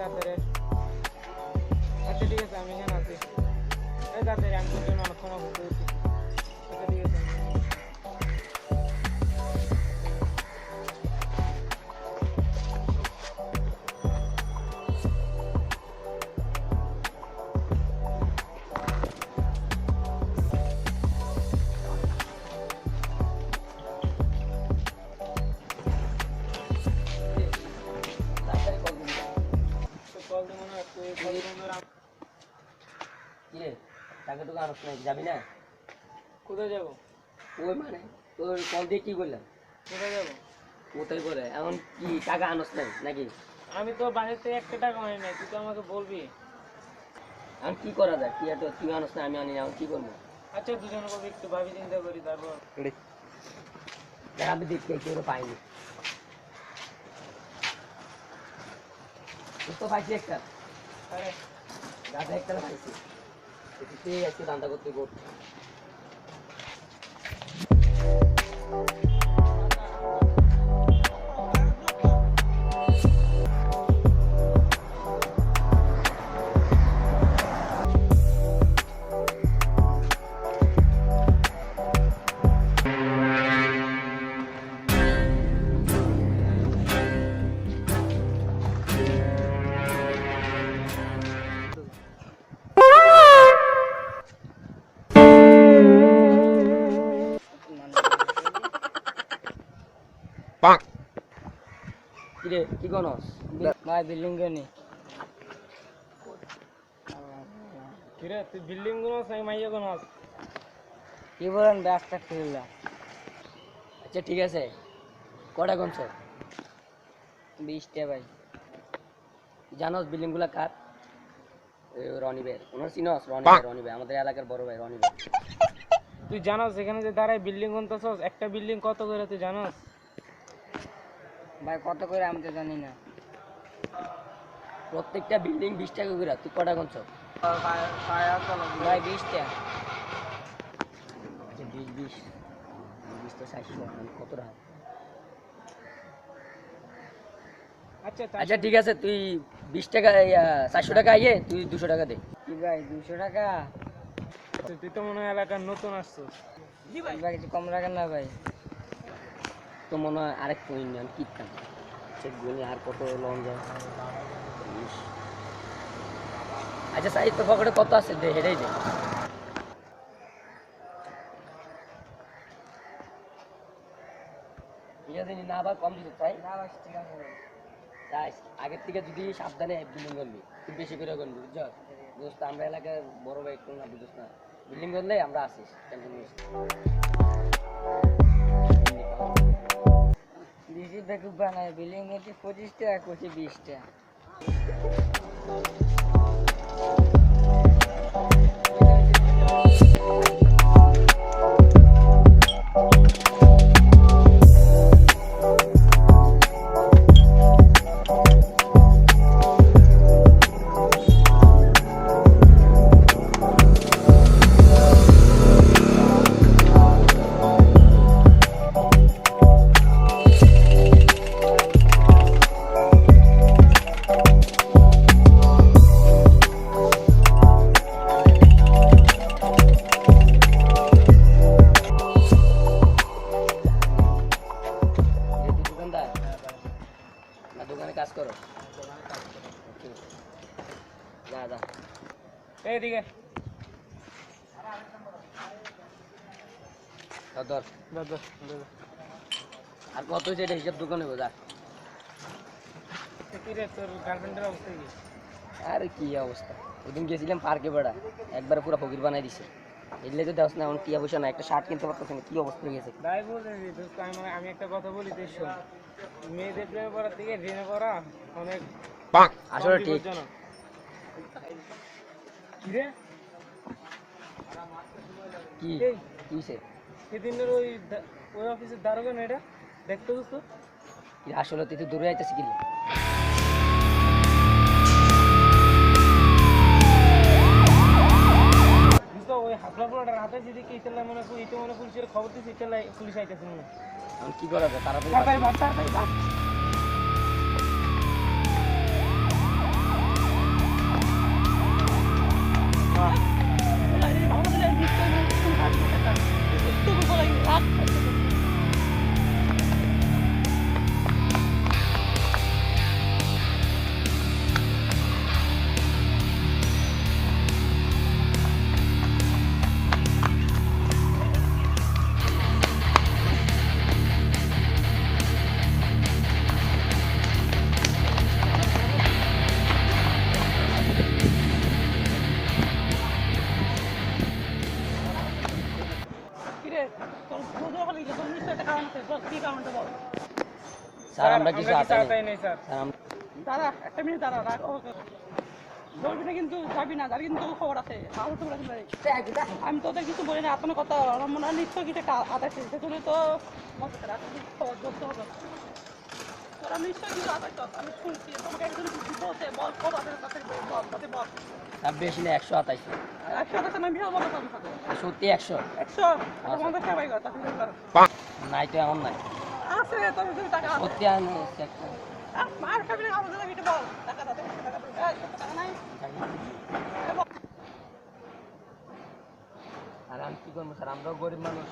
তাড়াতাড়ি আচ্ছা ঠিক আছে আমি এখানে আছি এই তাড়াতাড়ি আমি তোর অনেকক্ষণ অপেক্ষা করছি আচ্ছা ঠিক আছে কিরে টাকা টুকু আনস না যাবি না? কোথায় যাবো? ওই মানে তোর কল দিয়ে কি করলাম? কোথায় যাবো? কোথায় করে এমন কি টাকা আনস নাই নাকি? আমি তো বাড়ির থেকে একটা টাকা আনি নাই তুই তো আমাকে বলবি। এখন কি করা যায়? তুই তো তুই আনস না আমি আনি না, এখন কি করবো? আচ্ছা দুজনে করবি একটু ভাবি চিন্তা করি তারপর আমি দেখতে কেউ পাইনি তো পাইছি একটা আরে গাছে একটা পাইছি আজকে দান্দা করতে করতে কিরে কি গনস ভাই বিল্ডিং গনি কিরে তুই বিল্ডিং গুনস নাকি মাইয়া গুনস? কি বলেন ব্যাগটা খুললা? আচ্ছা ঠিক আছে কটা গনছ? 20টা ভাই। জানোস বিল্ডিং গুলা কার? রনি ভাই ওনার চিনস? রনি ভাই আমাদের এলাকার বড় ভাই রনি ভাই। তুই জানোস এখানে যে দাঁড়ায় বিল্ডিং গুনতেছস একটা বিল্ডিং কত করে তুই জানোস? ভাই কত করে আমি তো জানি না। প্রত্যেকটা বিল্ডিং 20 টাকা করে। তুই কটা গনছ? ভাই 20টা। আচ্ছা 20 তো 60 কত টাকা? আচ্ছা ঠিক আছে তুই 20 টাকা 400 টাকা আইয়ে তুই 200 টাকা দে। কি ভাই 200 টাকা? তুই তো মনে হয় এলাকার নতুন আসছিস। ভাই কিছু কম রাখেন না ভাই। তো মনে হয় আরেক পয়েন্ট কিনতাম সে গুনি আর কত লং যায়। আচ্ছা সাইজ তো পকেটে কত আছে দে হেরেই দে। ঠিক আছে না আবার কম দিতে চাই না ভাই ঠিক আছে ভাই। তাই আগের থেকে যদি সাবধানে বিল্ডিং করবি তুই বেশি করে করবি বুঝছ দোস্ত আমরা এলাকার বড় ভাই একটু না বুঝছ না বিল্ডিং করলে আমরা আসিস বেশি বেকুব বানায় বিল্ডিং হচ্ছে 25 টাকা করছে 20টা। দোকানে কাজ করো যা যা এইদিকে ধর আর কত হয়েছে এটা হিসাব দোকানে যা। কি রে তোর গার্লফ্রেন্ডের অবস্থা কি? আরে কি অবস্থা ওদিন গেছিলাম পার্কে বেড়া একবার পুরো ফকির বানাই দিছে এগুলো তো দেওয়া না এখন টিয়া পয়সা না একটা শার্ট কিনতে পারতেছে না কি অবস্থা হয়ে গেছে। তাই বলতেছি দোস্ত আমি একটা কথা বলি তুই শোন মেয়েদের প্রেমে পড়ার থেকে ঋণে পড়া অনেক আসলে ঠিক কি রে কি কিসে সেদিনের ওই অফিসের দারোগা না এটা দেখতে দোস্ত আসলে তুই তো দূরে আইতেছি কিলি ওই হাফলা পোলাটার হাতে যদি কি চলে মনে করি ইতো মনে পুলিশের খবর দিছি চলে পুলিশ আইতেছে মনে এখন কি করা যায় তাড়াতাড়ি স্যার আমরা কিছু আমরা আতাই আতাই নেই স্যার। স্যার আমরা দাঁড়া একটা মিনিট দাঁড়া রাখ বলবি না কিন্তু যাবি না যাবি কিন্তু তোর খবর আছে আমার তো বলে আমি তোদের কিছু বলি না আপনার কথা আমার মনে হয় নিশ্চয় কিছু একটা আদাইছে সেজন্য তো খবর ধরতে হবে তোরা নিশ্চয় কিছু আদাইছ আমি শুনছি তোমাকে একজন বলছে বল কত আদায় কাছে বল তাতে বল স্যার বেশি না 128 একশো আদাইছে না বিহার বলো তোর সাথে সত্যি 100 একশো তোমাদের সেবাই কর তাতে নাই তো এমন নাই আছে তবে তুমি টাকা আছে সত্যি আমি চেক মার খাবি না আমাদের ভিটে বল টাকা দাও টাকা নাই আর আমি কি করবো স্যার আমরাও গরিব মানুষ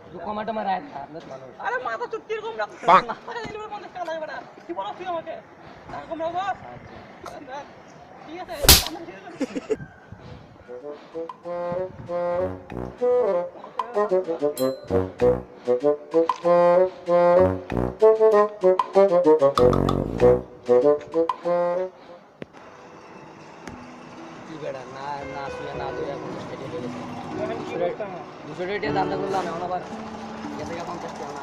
একটু কমাটো মারায় আপনার মানুষ আরে মাথা চুপ কিরকম রাখছিস টাকা দিলে 50 টাকা লাগবে না কি বলো তুই আমাকে টাকা কম রাখবো ঠিক আছে আমরা ঠিক আছে কি বেড়া না না শুয়ে না ধরে এখন স্টেডি হয়ে গেছে এখন কি করতাম? 200 টাকা দান্দা করলাম এখন আবার গেছে গা 50 টাকা না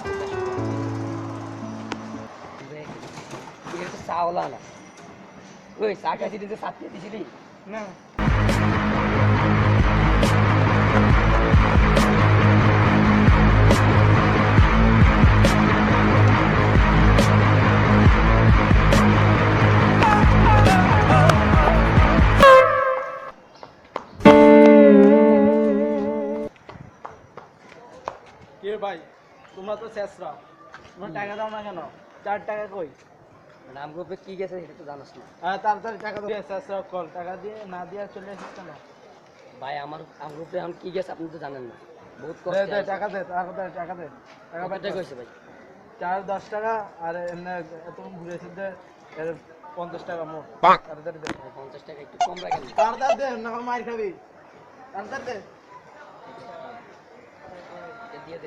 এটা তো চাওলা না ওই চা খাইছি দিতে 7 টাকা দিছিলি না কে ভাই তোমরা তো শেষরা তোমরা টাকা দাও না কেন 4 টাকা কই মানে আম গ্রুপে কি গেছে সেটা তো জানাস না তাড়াতাড়ি টাকা দিয়ে শেষরা কল টাকা দিয়ে না দিয়ে চলে এসেছিস কেন ভাই আমার আম গ্রুপে এখন কি গেছে আপনি তো জানেন না বহুত দে কষ্ট দে টাকা দে টাকা দে টাকা কত টাকা হয়েছে ভাই 4-10 টাকা আর এমনি তুমি ঘুরেছিস দে 50 টাকা মোট তাড়াতাড়ি দে 50 টাকা একটু কম রাখেন তাড়াতাড়ি দে না মার খাবি তাড়াতাড়ি দে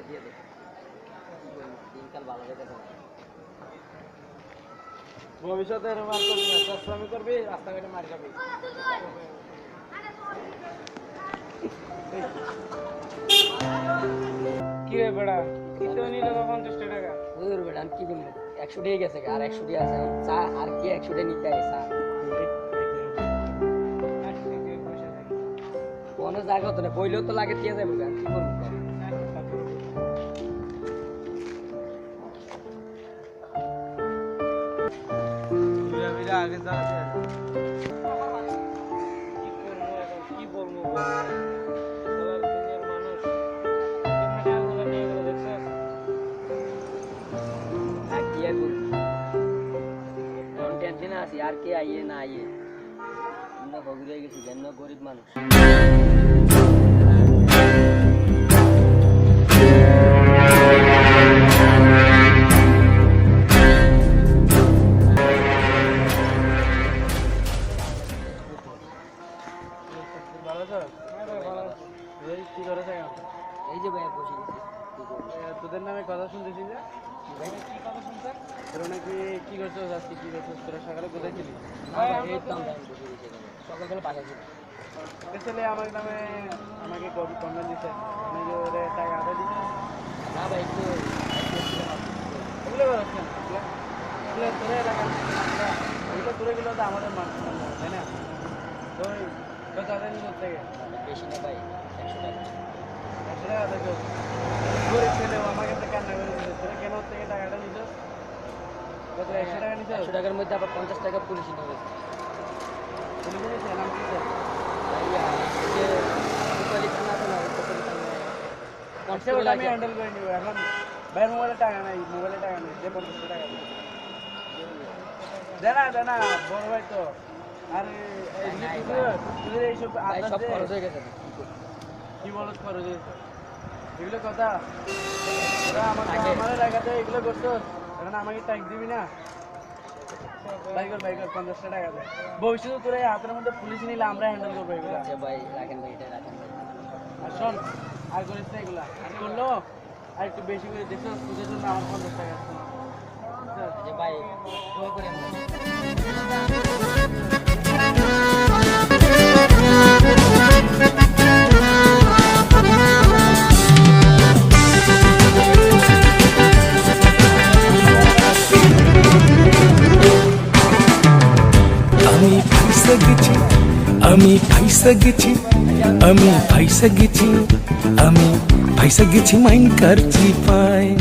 দিয়ে দে দিনকাল ভালো যেতে পারে ভবিষ্যতে এরকম আর করবি না শ্রমিক করবি রাস্তাঘাটে মার খাবি কি রে বেড়া কিতো নিল 50 টাকা ওই বেটা আমি কি কিনবো 100 টাকা গেছে আর 100 টাকা আছে এখন চা আর কি 100 টাকা নিতে আই চা কোনো জায়গা তো না বইলেও তো লাগে দিয়ে যাবো কি করবো বিরা বিরা আগে যা কি করবো এখন কি বলবো বল? সারা দুনিয়ার মানুষ তিন টাকাগুলো নিয়ে গেল দেখছিস? আর কি আর করবো এখন টেনশনে আছি আর কে আইয়ে না আইয়ে আমরা বগুড়ে গেছি কেন গরিব মানুষ ভালো তো হ্যাঁ ভাই, ভালো আছি। এই কি করেছে এখন? এই যে ভাইয়া বসে গেছি কি করবো? তোদের নামে কথা শুনতেছি যে ভাই, কি কথা শুনছেন? তোরা নাকি কি করছিস আজকে কি করছিস তোরা সকালে কোথায় ছিলি না ভাই, এই তো আমরা বসে গেছি এখানে। সকালবেলা বাসা ছিল একটা ছেলে আমার নামে আমাকে কমপ্লেন দিচ্ছে আমি যে ওরে টাকা আদা দিচ্ছি না ভাই একটু এগুলো করিস কেন এগুলো তোরে এলাকা এগুলো তোরে গেলে তো আমাদের মান সম্মান না, তাই না তোর কত আদা নিয়ে থেকে বেশি না ভাই 100 টাকা 100 টাকা দেখো গরিব ছেলে ও আমাকে একটা কান্না করে দিচ্ছে তোরা কেন ওর থেকে টাকাটা নিছ কত 100 টাকা নিছ 100 টাকার মধ্যে আবার 50 টাকা পুলিশ নিয়ে গেছে পুলিশ নিয়েছে নাম কি স্যার ভাইয়া যে কোপালি থানা আছে না ওই কোপালি থানায় আচ্ছা কনস্টেবল ওটা আমি আছে হ্যান্ডেল করে নিব এখন ভাইয়ের মোবাইলে টাকা নাই মোবাইলে টাকা নেই যে 50 টাকা দেনা বড় ভাই তো আর নাই তুই এইসব ভাই আদার সব দে। খরচ হয়ে গেছে কি করব? কি বলত খরচ হয়েছে এগুলো কথা তোরা আমাকে আগে। আমার এলাকাতে এগুলো করছো এখন আমাকে ট্যাক্স দিবি না বাইকর 50 টাকা দে ভবিষ্যতে তোরা এই হাতের মধ্যে পুলিশ নিলে আমরা হ্যান্ডেল করবো এগুলো আচ্ছা ভাই রাখেন ভাই এটা রাখেন ভাই। আর শোন আর করিস না এগুলা আর করলো আর একটু বেশি করে দেখছো সুদের জন্য আমার 50 টাকা আছে। যে ভাই দোয়া করেন ভাই। আমি ফাইসা গেছি, আমি ফাইসা গেছি, আমি ফাইসা গেছি মাইন কার চিপায়।